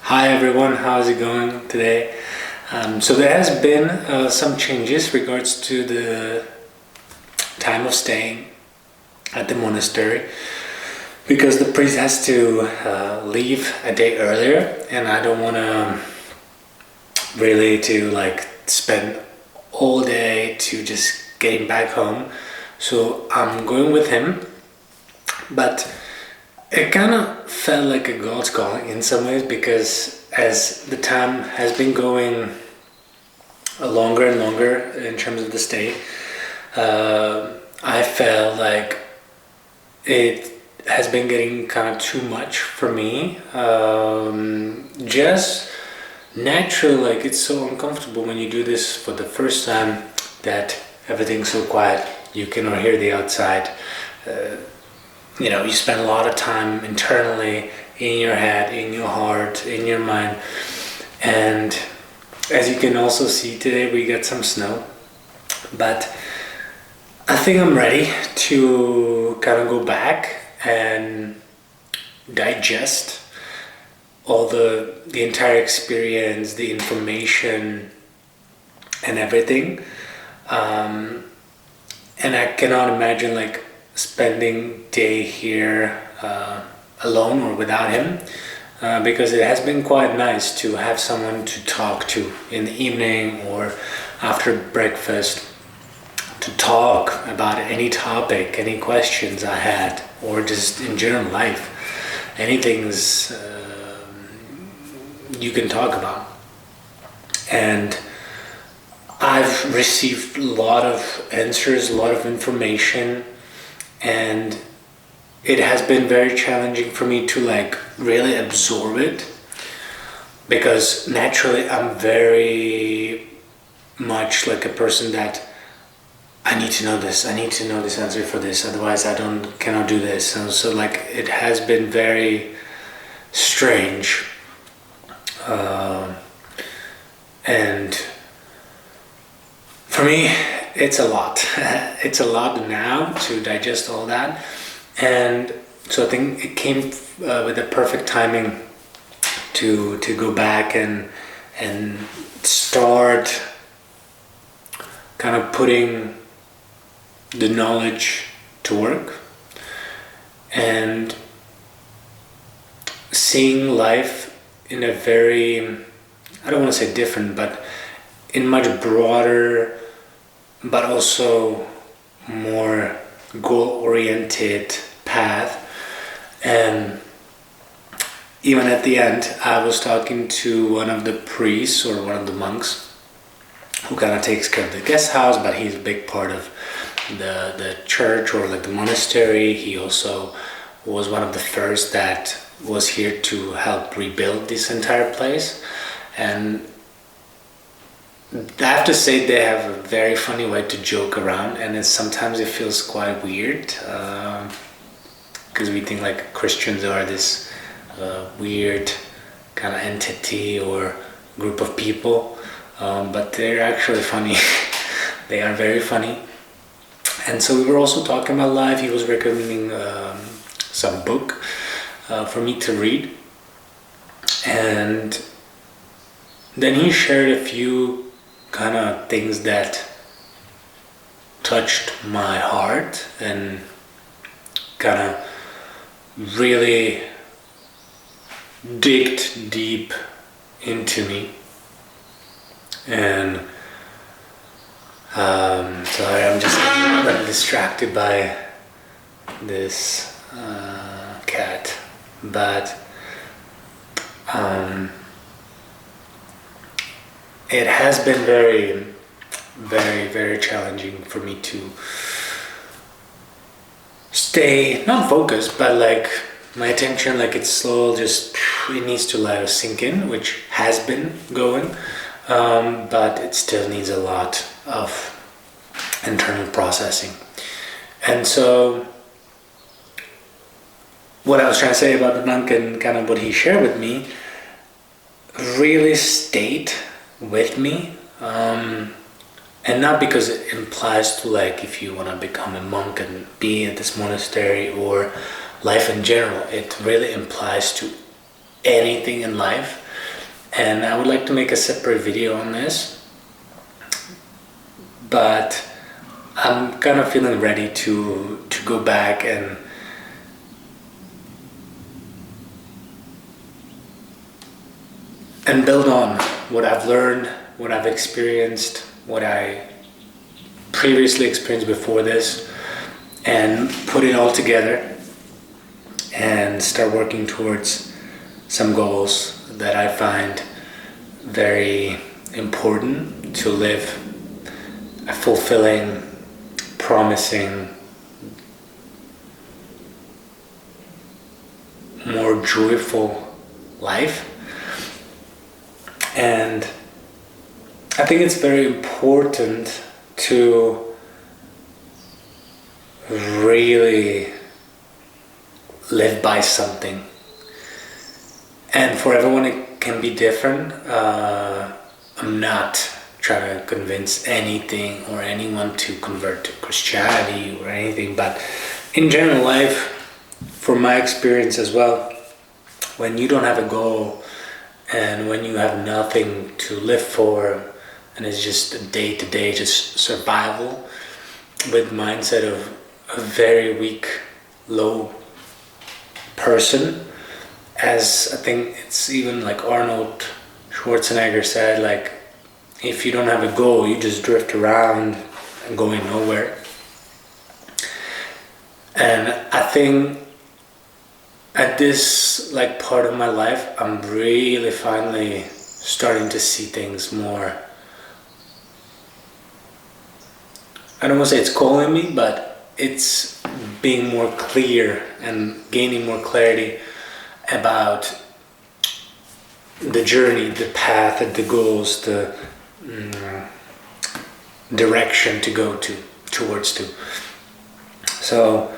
Hi everyone, how's it going today? So there has been some changes regards to the time of staying at the monastery because the priest has to leave a day earlier, and I don't want to really to like spend all day to just getting back home. So I'm going with him, but it kind of felt like a God's calling in some ways because as the time has been going longer and longer in terms of the stay, I felt like it has been getting kind of too much for me. Just naturally, like it's so uncomfortable when you do this for the first time that everything's so quiet. You cannot hear the outside. You spend a lot of time internally in your head, in your heart, in your mind. And as you can also see today, we got some snow. But I think I'm ready to kind of go back and digest all the entire experience, the information and everything. And I cannot imagine like spending day here alone or without him, because it has been quite nice to have someone to talk to in the evening or after breakfast, to talk about any topic, any questions I had, or just in general life. Anything's you can talk about. And I've received a lot of answers, a lot of information, and it has been very challenging for me to like really absorb it, because naturally I'm very much like a person that I need to know this answer for this, otherwise cannot do this. And so like it has been very strange, and for me it's a lot. It's a lot now to digest all that. And so I think it came with the perfect timing to go back and start kind of putting the knowledge to work and seeing life in a very, I don't want to say different, but in much broader but also more goal-oriented path. And even at the end, I was talking to one of the priests or one of the monks who kind of takes care of the guest house, but he's a big part of the church or like the monastery. He also was one of the first that was here to help rebuild this entire place. And I have to say they have a very funny way to joke around, and sometimes it feels quite weird, because we think like Christians are this weird kind of entity or group of people, but they're actually funny. They are very funny. And so we were also talking about life. He was recommending some book for me to read, and then he shared a few kind of things that touched my heart and kind of really digged deep into me. And sorry, I'm just like distracted by this cat, but it has been very, very, very challenging for me to stay, not focused, but like my attention, like it's slow, just it needs to let us sink in, which has been going, but it still needs a lot of internal processing. And so what I was trying to say about the monk and kind of what he shared with me really stayed with me, and not because it implies to like if you want to become a monk and be at this monastery or life in general. It really implies to anything in life and I would like to make a separate video on this, but I'm kind of feeling ready to go back and build on what I've learned, what I've experienced, what I previously experienced before this, and put it all together and start working towards some goals that I find very important to live a fulfilling, promising, more joyful life. And I think it's very important to really live by something. And for everyone it can be different. I'm not trying to convince anything or anyone to convert to Christianity or anything, but in general life, from my experience as well, when you don't have a goal and when you have nothing to live for, and it's just a day-to-day just survival with mindset of a very weak, low person, as I think it's even like Arnold Schwarzenegger said, like, if you don't have a goal, you just drift around and going nowhere. And I think at this like part of my life, I'm really finally starting to see things more. I don't want to say it's calling me, but it's being more clear and gaining more clarity about the journey, the path, the goals, the direction to go towards. So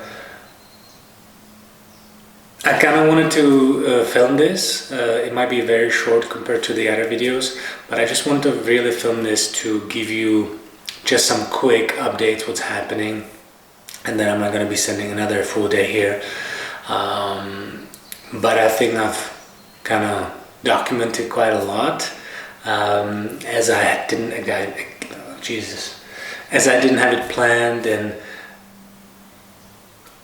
I kind of wanted to film this. It might be very short compared to the other videos, but I just want to really film this to give you just some quick updates what's happening, and then I'm not going to be sending another full day here. But I think I've kind of documented quite a lot, as I didn't have it planned, and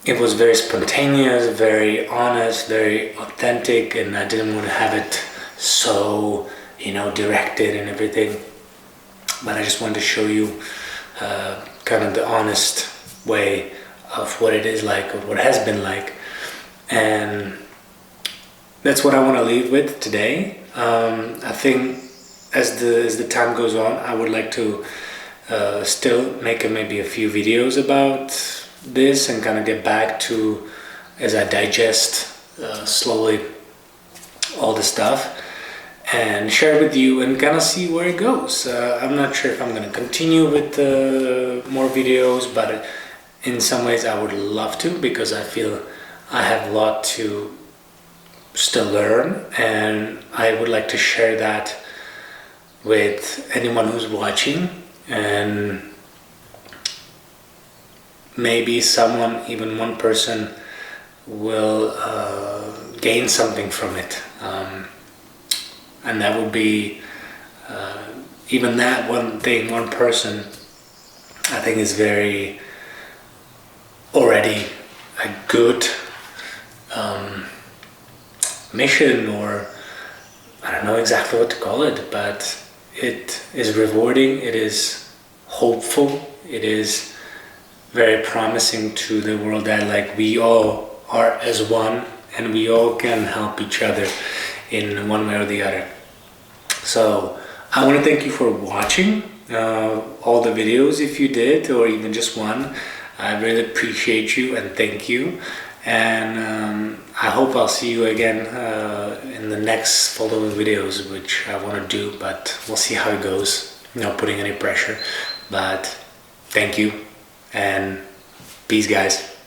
it was very spontaneous, very honest, very authentic, and I didn't want to have it so, directed and everything. But I just wanted to show you kind of the honest way of what it is like, or what has been like. And that's what I want to leave with today. I think as the time goes on, I would like to still make maybe a few videos about this and kind of get back to, as I digest slowly all the stuff, and share it with you and kind of see where it goes. I'm not sure if I'm going to continue with more videos, but in some ways I would love to, because I feel I have a lot to still learn, and I would like to share that with anyone who's watching, and maybe someone, even one person, will gain something from it. And that would be, even that one thing, one person, I think is very already a good mission, or I don't know exactly what to call it, but it is rewarding, it is hopeful, it is very promising to the world that like we all are as one, and we all can help each other in one way or the other. So I want to thank you for watching all the videos, if you did, or even just one. I really appreciate you and thank you. And I hope I'll see you again in the next following videos, which I want to do, but we'll see how it goes. Not putting any pressure, but thank you and peace, guys.